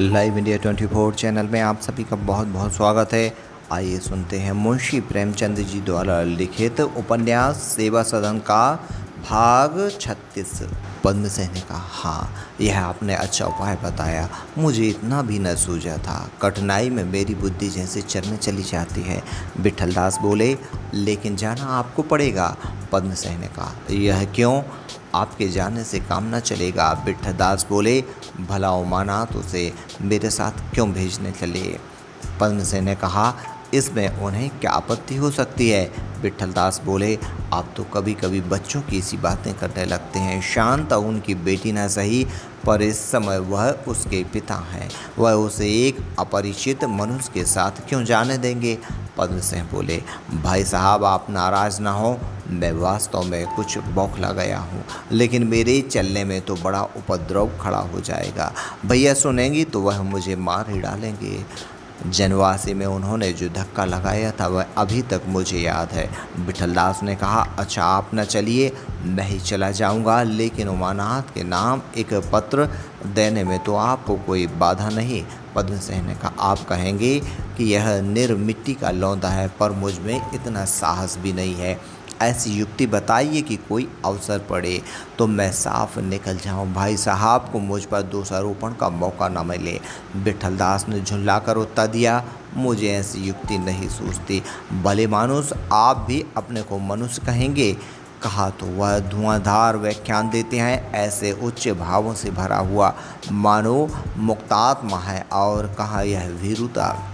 Live India 24 channel में आप सभी का बहुत बहुत स्वागत है। आइए सुनते हैं मुंशी प्रेमचंद जी द्वारा लिखित उपन्यास सेवा सदन का भाग 36। पद्मसेन ने कहा, हाँ, यह आपने अच्छा उपाय बताया। मुझे इतना भी न सूझा था। कठिनाई में मेरी बुद्धि जैसे चरने चली जाती है। विठलदास बोले, लेकिन जाना आपको पड़ेगा। पद्मसेन ने कहा, यह क्यों? आपके जाने से काम न चलेगा। विठलदास बोले, भला उमानाथ उसे मेरे साथ क्यों भेजने चले? पद्मसेन ने कहा, इसमें उन्हें क्या आपत्ति हो सकती है? विठलदास बोले, आप तो कभी कभी बच्चों की सी बातें करने लगते हैं। शांता उनकी बेटी न सही, पर इस समय वह उसके पिता हैं। वह उसे एक अपरिचित मनुष्य के साथ क्यों जाने देंगे? पद्मसेन बोले, भाई साहब, आप नाराज़ ना हो। मैं वास्तव में कुछ बौखला गया हूँ, लेकिन मेरे चलने में तो बड़ा उपद्रव खड़ा हो जाएगा। भैया सुनेंगी तो वह मुझे मार ही डालेंगे। जनवासी में उन्होंने जो धक्का लगाया था वह अभी तक मुझे याद है। विठलदास ने कहा, अच्छा, आप न चलिए, मैं ही चला जाऊंगा, लेकिन उमानाथ के नाम एक पत्र देने में तो आपको कोई बाधा नहीं। पद्मसेन ने कहा, आप कहेंगे कि यह निर्मिट्टी का लौंदा है, पर मुझ में इतना साहस भी नहीं है। ऐसी युक्ति बताइए कि कोई अवसर पड़े तो मैं साफ निकल जाऊं। भाई साहब को मुझ पर दोषारोपण का मौका न मिले। विठलदास ने झुल्लाकर उत्तर दिया, मुझे ऐसी युक्ति नहीं सूझती। भले मानुस, आप भी अपने को मनुष्य कहेंगे? कहा तो वह धुआंधार व्याख्यान देते हैं, ऐसे उच्च भावों से भरा हुआ मानो मुक्तात्मा है, और कहा यह वीरुता।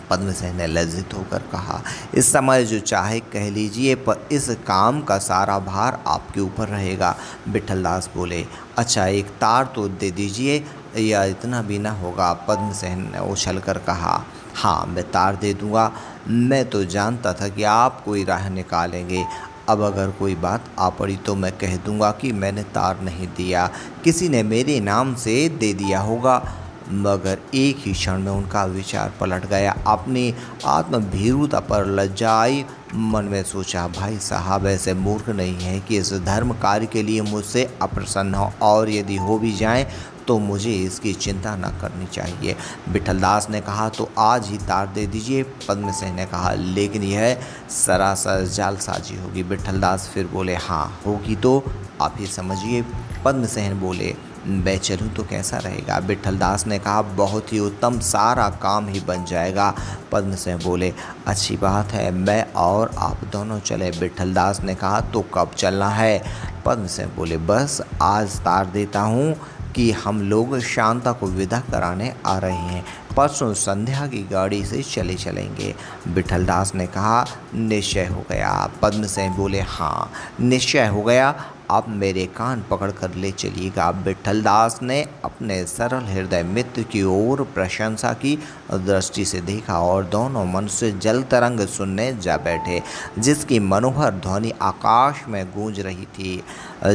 पद्मसेन ने लज्जित होकर कहा, इस समय जो चाहे कह लीजिए, पर इस काम का सारा भार आपके ऊपर रहेगा। विठलदास बोले, अच्छा, एक तार तो दे दीजिए, या इतना भी न होगा? पद्मसेन ने उछलकर कहा, हाँ, मैं तार दे दूंगा। मैं तो जानता था कि आप कोई राह निकालेंगे। अब अगर कोई बात आ पड़ी तो मैं कह दूंगा कि मैंने तार नहीं दिया, किसी ने मेरे नाम से दे दिया होगा। मगर एक ही क्षण में उनका विचार पलट गया। अपनी आत्मभीरुता पर लज्जा आई। मन में सोचा, भाई साहब ऐसे मूर्ख नहीं है कि इस धर्म कार्य के लिए मुझसे अप्रसन्न हो, और यदि हो भी जाए तो मुझे इसकी चिंता न करनी चाहिए। विठलदास ने कहा, तो आज ही तार दे दीजिए। पद्मसेन ने कहा, लेकिन यह सरासर जालसाजी होगी। विठलदास फिर बोले, हाँ, होगी तो आप ही समझिए। पद्मसेन बोले, मैं चलूँ तो कैसा रहेगा? विठलदास ने कहा, बहुत ही उत्तम, सारा काम ही बन जाएगा। पद्मसेन बोले, अच्छी बात है, मैं और आप दोनों चले। विठलदास ने कहा, तो कब चलना है? पद्मसेन बोले, बस आज तार देता हूँ कि हम लोग शांता को विदा कराने आ रहे हैं। परसों संध्या की गाड़ी से चलेंगे। विठलदास ने कहा, निश्चय हो गया? पद्मसेन बोले, हाँ, निश्चय हो गया। आप मेरे कान पकड़कर ले चलिएगा। विठलदास ने अपने सरल हृदय मित्र की ओर प्रशंसा की दृष्टि से देखा, और दोनों मनुष्य जल तरंग सुनने जा बैठे, जिसकी मनोहर ध्वनि आकाश में गूंज रही थी।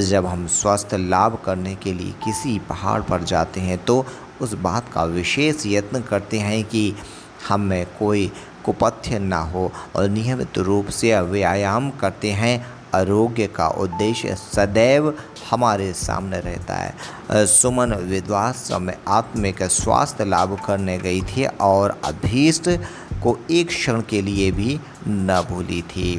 जब हम स्वास्थ्य लाभ करने के लिए किसी पहाड़ पर जाते हैं तो उस बात का विशेष यत्न करते हैं कि हम में कोई कुपथ्य न हो, और नियमित रूप से व्यायाम करते हैं। आरोग्य का उद्देश्य सदैव हमारे सामने रहता है। सुमन विधवा समय आत्मिक स्वास्थ्य लाभ करने गई थी, और अभीष्ट को एक क्षण के लिए भी न भूली थी।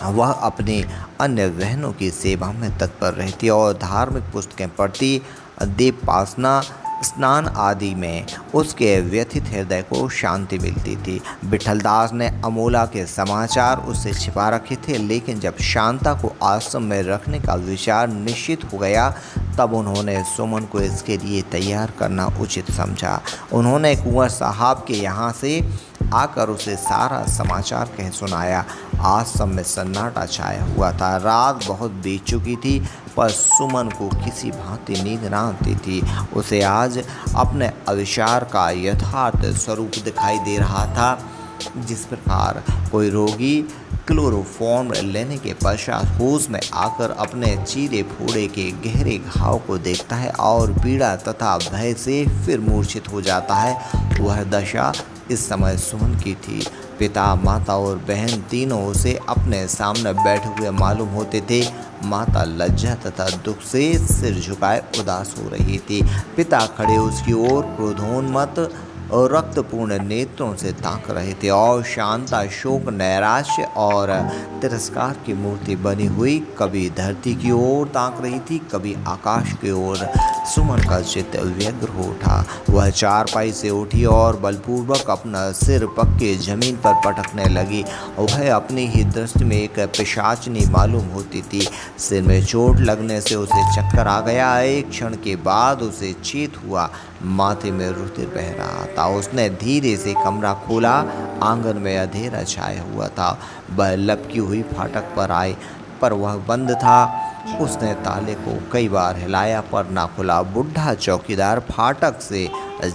वह अपनी अन्य बहनों की सेवा में तत्पर रहती और धार्मिक पुस्तकें पढ़ती। दीपासना, स्नान आदि में उसके व्यथित हृदय को शांति मिलती थी। विठलदास ने अमोला के समाचार उससे छिपा रखे थे, लेकिन जब शांता को आश्रम में रखने का विचार निश्चित हो गया, तब उन्होंने सुमन को इसके लिए तैयार करना उचित समझा। उन्होंने कुंवर साहब के यहाँ से आकर उसे सारा समाचार कह सुनाया। आश्रम में सन्नाटा छाया हुआ था। रात बहुत बीत चुकी थी, पर सुमन को किसी भांति नींद न आती थी। उसे आज अपने अविचार का यथार्थ स्वरूप दिखाई दे रहा था। जिस प्रकार कोई रोगी क्लोरोफॉर्म लेने के पश्चात होश में आकर अपने चीरे फोड़े के गहरे घाव को देखता है और पीड़ा तथा भय से फिर मूर्छित हो जाता है, वह दशा इस समय सुमन की थी। पिता, माता और बहन तीनों उसे अपने सामने बैठे हुए मालूम होते थे। माता लज्जा तथा दुख से सिर झुकाए उदास हो रही थी। पिता खड़े उसकी ओर क्रोधोन्मत्त और रक्तपूर्ण नेत्रों से ताक रहे थे और शांता शोक, नैराश्य और तिरस्कार की मूर्ति बनी हुई कभी धरती की ओर ताक रही थी, कभी आकाश की ओर। सुमन का चित्त व्यग्र हो उठा। वह चारपाई से उठी और बलपूर्वक अपना सिर पक्के जमीन पर पटकने लगी। वह अपनी ही दृष्टि में एक पिशाचनी मालूम होती थी। सिर में चोट लगने से उसे चक्कर आ गया। एक क्षण के बाद उसे चेत हुआ, माथे में रुधिर बह रहा था। उसने धीरे से कमरा खोला। आंगन में अंधेरा छाया हुआ था। वह लपकी हुई फाटक पर आई, पर वह बंद था। उसने ताले को कई बार हिलाया पर ना खुला। बुढ़ा चौकीदार फाटक से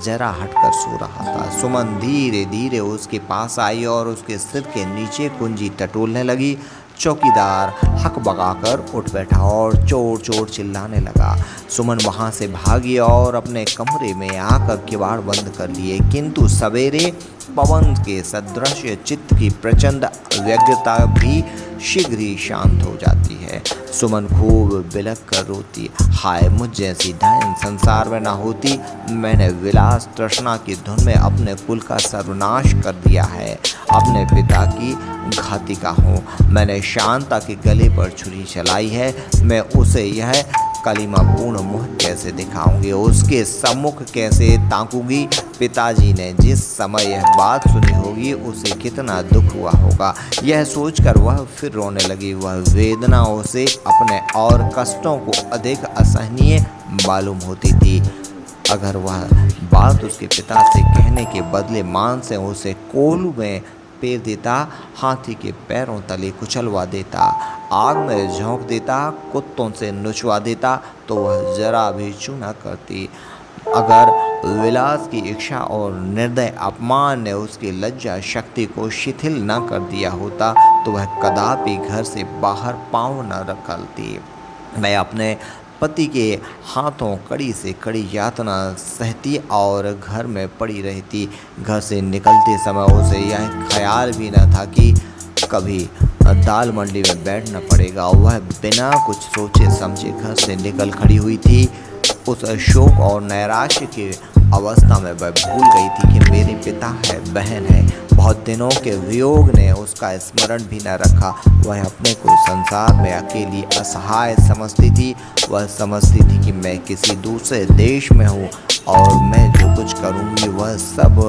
जरा हटकर सो रहा था। सुमन धीरे धीरे उसके पास आई और उसके सिर के नीचे कुंजी टटोलने लगी। चौकीदार हक बगाकर उठ बैठा और चोर चोर चिल्लाने लगा। सुमन वहां से भागी और अपने कमरे में आकर किवाड़ बंद कर लिए। किंतु सवेरे पवन के सदृश चित्त की प्रचंड व्यग्रता भी शीघ्र ही शांत हो जाती है। सुमन खूब बिलख कर रोती, हाय मुझ जैसी डायन संसार में ना होती। मैंने विलास तृष्णा की धुन में अपने कुल का सर्वनाश कर दिया है। अपने पिता की घातिका हूँ। मैंने शांता के गले पर छुरी चलाई है। मैं उसे यह कलिमापूर्ण मुँह कैसे दिखाऊंगी, उसके सम्मुख कैसे ताकूंगी। पिताजी ने जिस समय यह बात सुनी होगी उसे कितना दुख हुआ होगा, यह सोचकर वह फिर रोने लगी। वह वेदना उसे अपने और कष्टों को अधिक असहनीय मालूम होती थी। अगर वह बात उसके पिता से कहने के बदले मान से उसे कोलू में पेर देता, हाथी के पैरों तले कुचलवा देता, आग में झोंक देता, कुत्तों से नुचवा देता, तो वह जरा भी चूँ न करती। अगर विलास की इच्छा और निर्दय अपमान ने उसकी लज्जा शक्ति को शिथिल न कर दिया होता तो वह कदापि घर से बाहर पाँव न रखलती। मैं अपने पति के हाथों कड़ी से कड़ी यातना सहती और घर में पड़ी रहती। घर से निकलते समय उसे यह ख्याल भी न था कि कभी दाल मंडी में बैठना पड़ेगा। वह बिना कुछ सोचे समझे घर से निकल खड़ी हुई थी। उस शोक और नैराश्य की अवस्था में वह भूल गई थी कि मेरे पिता है, बहन है। बहुत दिनों के वियोग ने उसका स्मरण भी न रखा। वह अपने को संसार में अकेली असहाय समझती थी। वह समझती थी कि मैं किसी दूसरे देश में हूँ और मैं जो कुछ करूँगी वह सब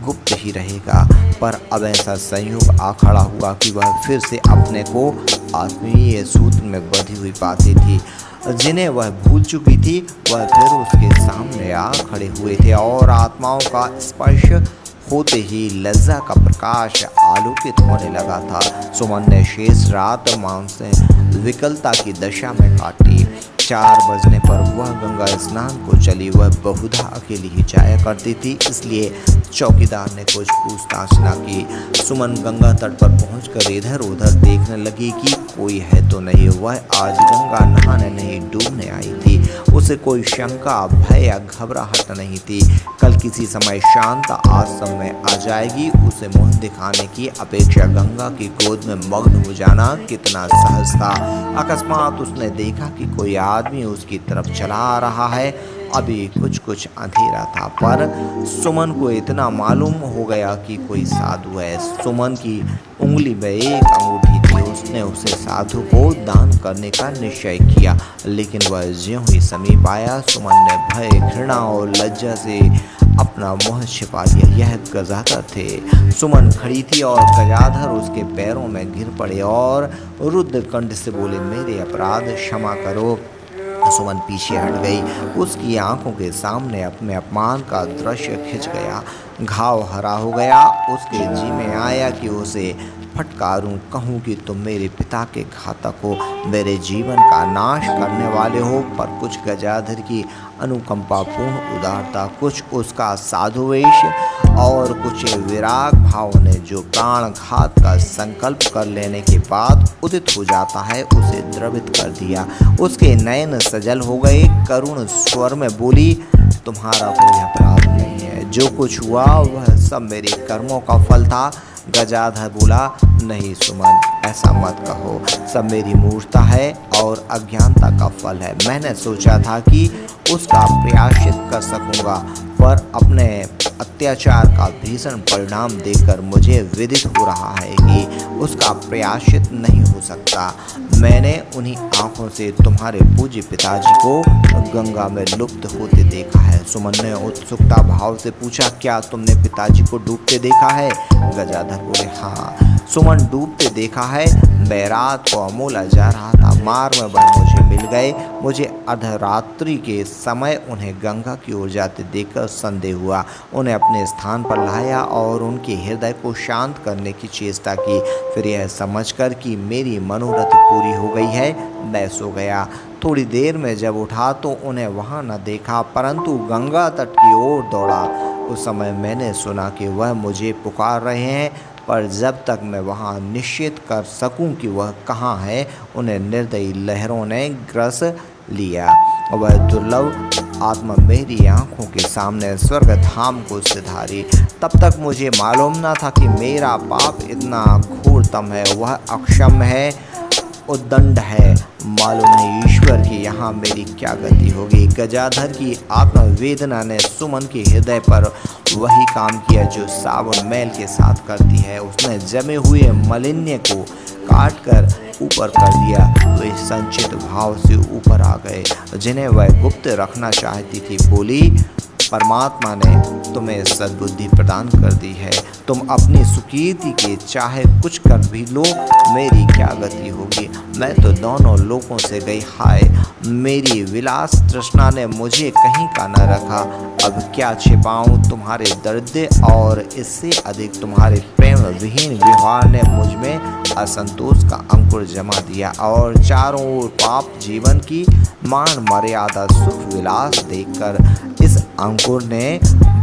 गुप्त ही रहेगा। पर अब ऐसा संयोग आ खड़ा हुआ कि वह फिर से अपने को आत्मीय सूत्र में बंधी हुई पाती थी। जिन्हें वह भूल चुकी थी वह फिर उसके सामने आ खड़े हुए थे और आत्माओं का स्पर्श होते ही लज्जा का प्रकाश आलोकित होने लगा था। सुमन ने शेष रात मानसिक विकलता की दशा में काटी। 4 बजने पर वह गंगा स्नान को चली। वह बहुधा अकेली ही जाया करती थी, इसलिए चौकीदार ने कुछ पूछताछ न की। सुमन गंगा तट पर पहुंचकर इधर उधर देखने लगी कि कोई है तो नहीं। वह आज गंगा नहाने नहीं, डूबने आई थी। उसे कोई शंका, भय या घबराहट नहीं थी। कल किसी समय शांत आश्रम में आ जाएगी। उसे मुंह दिखाने की अपेक्षा गंगा की गोद में मग्न हो जाना कितना सहज था। अकस्मात उसने देखा कि कोई आदमी उसकी तरफ चला आ रहा है। अभी कुछ अंधेरा था, पर सुमन को इतना मालूम हो गया कि कोई साधु है। सुमन की उंगली में एक अंगूठी थी। उसने उसे साधु को दान करने का निश्चय किया, लेकिन वह ज्यों ही समीप आया सुमन ने भय, घृणा और लज्जा से अपना मुंह छिपा लिया। यह गजाधर थे। सुमन खड़ी थी और गजाधर उसके पैरों में गिर पड़े और रुद्र कंठ से बोले, मेरे अपराध क्षमा करो। सुमन पीछे हट गई। उसकी आंखों के सामने अपने अपमान का दृश्य खिंच गया। घाव हरा हो गया। उसके जी में आया कि उसे फटकारूं, कहूं कि तुम मेरे पिता के घातक हो, मेरे जीवन का नाश करने वाले हो। पर कुछ गजाधर की अनुकंपापूर्ण उदारता, कुछ उसका साधुवेश और कुछ विराग भाव ने जो प्राण घात का संकल्प कर लेने के बाद उदित हो जाता है, उसे द्रवित कर दिया। उसके नयन सजल हो गए। करुण स्वर में बोली, तुम्हारा कोई अपराध नहीं है। जो कुछ हुआ वह सब मेरे कर्मों का फल था। गजाधर बोला, नहीं सुमन, ऐसा मत कहो। सब मेरी मूर्खता है और अज्ञानता का फल है। मैंने सोचा था कि उसका प्रायश्चित कर सकूंगा, पर अपने अत्याचार का भीषण परिणाम देखकर मुझे विदित हो रहा है कि उसका प्रायश्चित नहीं हो सकता। मैंने उन्हीं आंखों से तुम्हारे पूज्य पिताजी को गंगा में लुप्त होते देखा है। सुमन ने उत्सुकता भाव से पूछा, क्या तुमने पिताजी को डूबते देखा है? गजाधर बोले, हाँ सुमन, डूबते देखा है। मैं रात को अमोला जा रहा था, मार्ग में वह मुझे मिल गए। मुझे अर्धरात्रि के समय उन्हें गंगा की ओर जाते देखकर संदेह हुआ। उन्हें अपने स्थान पर लाया और उनके हृदय को शांत करने की चेष्टा की। फिर यह समझकर कि मेरी मनोरथ पूरी हो गई है, मैं सो गया। थोड़ी देर में जब उठा तो उन्हें वहाँ न देखा, परंतु गंगा तट की ओर दौड़ा। उस समय मैंने सुना कि वह मुझे पुकार रहे हैं, पर जब तक मैं वहाँ निश्चित कर सकूं कि वह कहाँ है, उन्हें निर्दयी लहरों ने ग्रस लिया। वह दुर्लभ आत्मा मेरी आंखों के सामने स्वर्ग धाम को सिधारी। तब तक मुझे मालूम न था कि मेरा पाप इतना घोरतम है, वह अक्षम है, उद्दंड है। मालूम नहीं ईश्वर की यहाँ मेरी क्या गति होगी। गजाधर की आत्मवेदना ने सुमन के हृदय पर वही काम किया जो साबुन मैल के साथ करती है। उसने जमे हुए मलिन्य को काट कर ऊपर कर दिया। वे संचित भाव से ऊपर आ गए, जिन्हें वह गुप्त रखना चाहती थी। बोली, परमात्मा ने तुम्हें सद्बुद्धि प्रदान कर दी है। तुम अपनी सुकीर्ति के चाहे कुछ कर भी लो, मेरी क्या गति होगी। मैं तो दोनों लोगों से गई, हाय मेरी विलास तृष्णा ने मुझे कहीं का न रखा। अब क्या छिपाऊं तुम्हारे दर्द, और इससे अधिक तुम्हारे प्रेम विहीन व्यवहार ने मुझ में असंतोष का अंकुर जमा दिया और चारों ओर पाप जीवन की मान मर्यादा सुख विलास देखकर इस अंकुर ने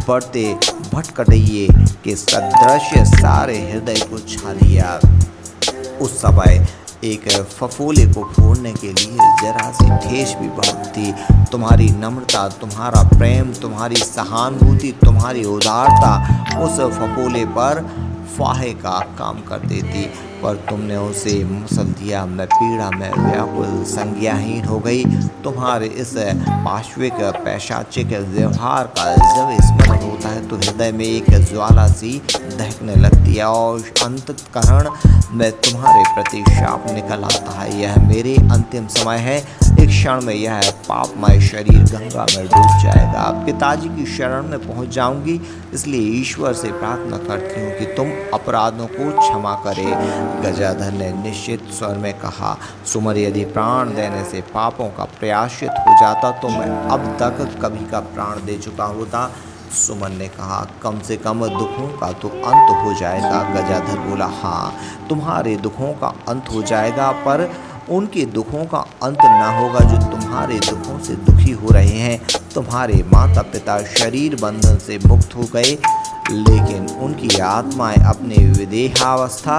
बढ़ते भटकटैये के सदृश सारे हृदय को छा लिया। उस समय एक फफोले को फोड़ने के लिए जरा सी ठेस भी बहुत थी। तुम्हारी नम्रता, तुम्हारा प्रेम, तुम्हारी सहानुभूति, तुम्हारी उदारता उस फफोले पर फाहे का काम कर देती, पर तुमने उसे मसल दिया। मैं पीड़ा में व्याकुल संज्ञाहीन हो गई। तुम्हारे इस पाश्विक पैशाचिक व्यवहार का जब स्मरण होता है तो हृदय में एक ज्वाला सी दहकने लगती है और अंतःकरण में तुम्हारे प्रति शाप निकल आता है। यह मेरे अंतिम समय है। एक क्षण में यह पापमय शरीर गंगा में डूब जाएगा। पिताजी की शरण में पहुंच जाऊंगी, इसलिए ईश्वर से प्रार्थना करती हूँ कि तुम अपराधों को क्षमा करे। गजाधर ने निश्चित स्वर में कहा, सुमन, यदि प्राण देने से पापों का प्रायश्चित हो जाता तो मैं अब तक कभी का प्राण दे चुका होता। सुमन ने कहा, कम से कम दुखों का तो अंत हो जाएगा। गजाधर बोला, हाँ तुम्हारे दुखों का अंत हो जाएगा, पर उनके दुखों का अंत ना होगा जो तुम्हारे दुखों से दुखी हो रहे हैं। तुम्हारे माता पिता शरीर बंधन से मुक्त हो गए, लेकिन उनकी आत्माएं अपने विदेहावस्था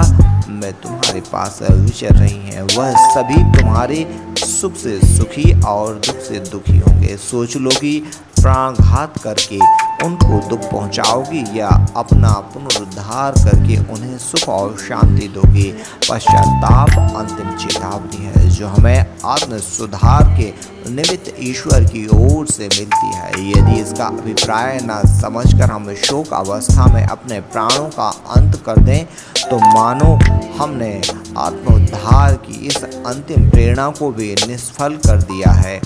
में तुम्हारे पास विचर रही हैं। वह सभी तुम्हारे सुख से सुखी और दुख से दुखी होंगे। सोच लो कि प्राणघात करके उनको दुख पहुंचाओगी या अपना पुनरुद्धार करके उन्हें सुख और शांति दोगी। पश्चाताप अंतिम चेतावनी है जो हमें आत्म सुधार के निमित्त ईश्वर की ओर से मिलती है। यदि इसका अभिप्राय न समझकर हम शोक अवस्था में अपने प्राणों का अंत कर दें तो मानो हमने आत्मोद्धार की इस अंतिम प्रेरणा को भी निष्फल कर दिया है।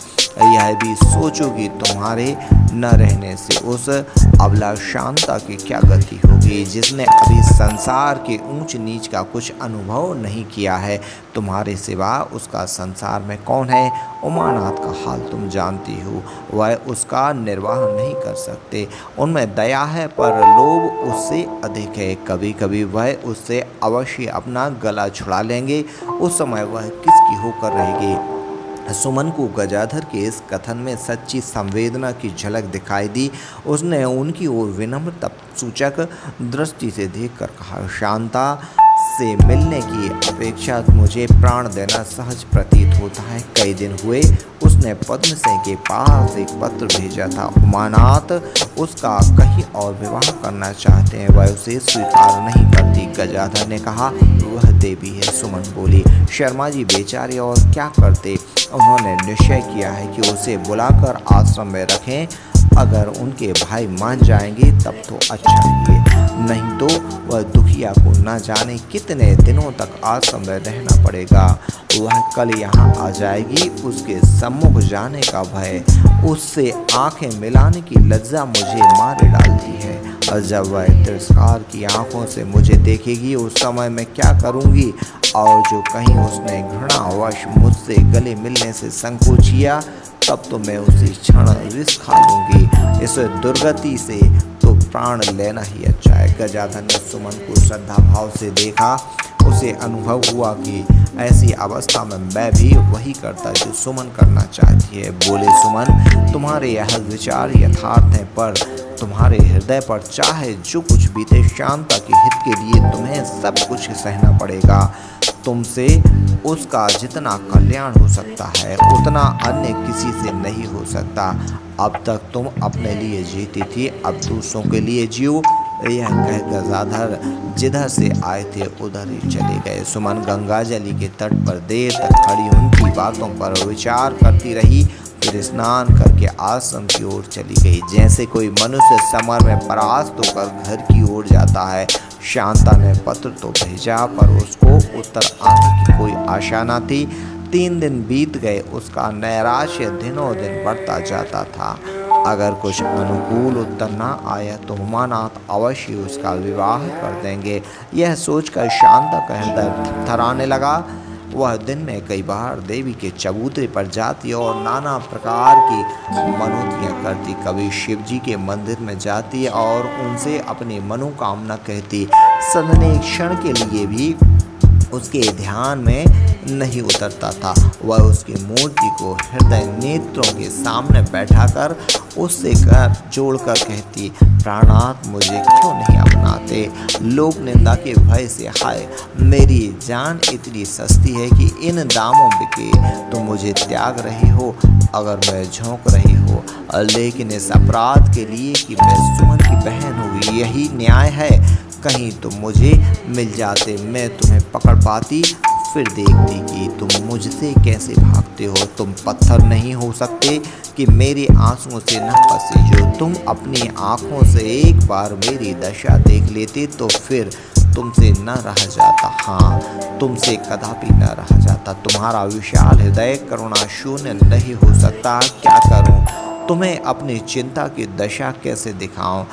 यह भी सोचो कि तुम्हारे न रहने से उस अबला शांता की क्या गति होगी जिसने अभी संसार के ऊंच नीच का कुछ अनुभव नहीं किया है। तुम्हारे सिवा उसका संसार में कौन है? उमानाथ का हाल तुम जानती हो। वह उसका निर्वाह नहीं कर सकते। उनमें दया है पर लोभ उससे अधिक है। कभी कभी वह उससे अवश्य अपना गला छुड़ा लेंगे। उस समय वह किसकी होकर रहेगी? सुमन को गजाधर के इस कथन में सच्ची संवेदना की झलक दिखाई दी। उसने उनकी ओर विनम्रता सूचक दृष्टि से देखकर कहा, शांता, उससे मिलने की अपेक्षा मुझे प्राण देना सहज प्रतीत होता है। कई दिन हुए उसने पद्म सिंह के पास एक पत्र भेजा था। उमानाथ उसका कहीं और विवाह करना चाहते हैं, वह उसे स्वीकार नहीं करती। गजाधर ने कहा वह देवी है। सुमन बोली शर्मा जी बेचारे और क्या करते। उन्होंने निश्चय किया है कि उसे बुलाकर आश्रम में रखें। अगर उनके भाई मान जाएंगे तब तो अच्छा ही है, नहीं तो वह दुखिया को न जाने कितने दिनों तक आश्रम में रहना पड़ेगा। वह कल यहाँ आ जाएगी। उसके सम्मुख जाने का भय, उससे आंखें मिलाने की लज्जा मुझे मारे डालती है। और जब वह तिरस्कार की आंखों से मुझे देखेगी उस समय मैं क्या करूँगी। और जो कहीं उसने घृणावश मुझसे गले मिलने से संकोच किया तब तो मैं उसी क्षण विष खा लूंगी। इस दुर्गति से तो प्राण लेना ही अच्छा है। गजाधर ने सुमन को श्रद्धा भाव से देखा। उसे अनुभव हुआ कि ऐसी अवस्था में मैं भी वही करता जो सुमन करना चाहती है। बोले सुमन तुम्हारे यह विचार यथार्थ हैं, पर तुम्हारे हृदय पर चाहे जो कुछ बीते शांता के हित के लिए तुम्हें सब कुछ सहना पड़ेगा। तुमसे उसका जितना कल्याण हो सकता है उतना अन्य किसी से नहीं हो सकता। अब तक तुम अपने लिए जीती थी, अब दूसरों के लिए जियो। यह कह गजाधर जिधर से आए थे उधर ही चले गए। सुमन गंगाजली के तट पर देर तक खड़ी उनकी बातों पर विचार करती रही। फिर स्नान करके आश्रम की ओर चली गई। जैसे कोई मनुष्य समर में परास्त होकर घर की ओर जाता है। शांता ने पत्र तो भेजा पर उसको उत्तर आने की कोई आशा न थी। 3 दिन बीत गए, उसका नैराश्य दिनों दिन बढ़ता जाता था। अगर कुछ अनुकूल उत्तर न आया तो उमानाथ अवश्य उसका विवाह कर देंगे। यह सोचकर शांता का हृदय थरथराने लगा। वह दिन में कई बार देवी के चबूतरे पर जाती और नाना प्रकार की मनोतियाँ करती। कभी शिव जी के मंदिर में जाती और उनसे अपनी मनोकामना कहती। सदने क्षण के लिए भी उसके ध्यान में नहीं उतरता था। वह उसकी मूर्ति को हृदय नेत्रों के सामने बैठाकर उससे कर जोड़कर कहती प्राणात मुझे क्यों नहीं अपनाते। लोक निंदा के भय से हाय मेरी जान इतनी सस्ती है कि इन दामों बिके तो मुझे त्याग रही हो। अगर मैं झोंक रही हो लेकिन इस अपराध के लिए कि मैं सुमन की बहन हुई, यही न्याय है। कहीं तुम मुझे मिल जाते, मैं तुम्हें पकड़ पाती, फिर देखती कि तुम मुझसे कैसे भागते हो। तुम पत्थर नहीं हो सकते कि मेरे आंसुओं से न फंसे। जो तुम अपनी आंखों से एक बार मेरी दशा देख लेते तो फिर तुमसे न रह जाता। हाँ, तुमसे कदापि न रह जाता। तुम्हारा विशाल हृदय करुणा शून्य नहीं हो सकता। क्या करूं, तुम्हें अपनी चिंता की दशा कैसे दिखाऊं।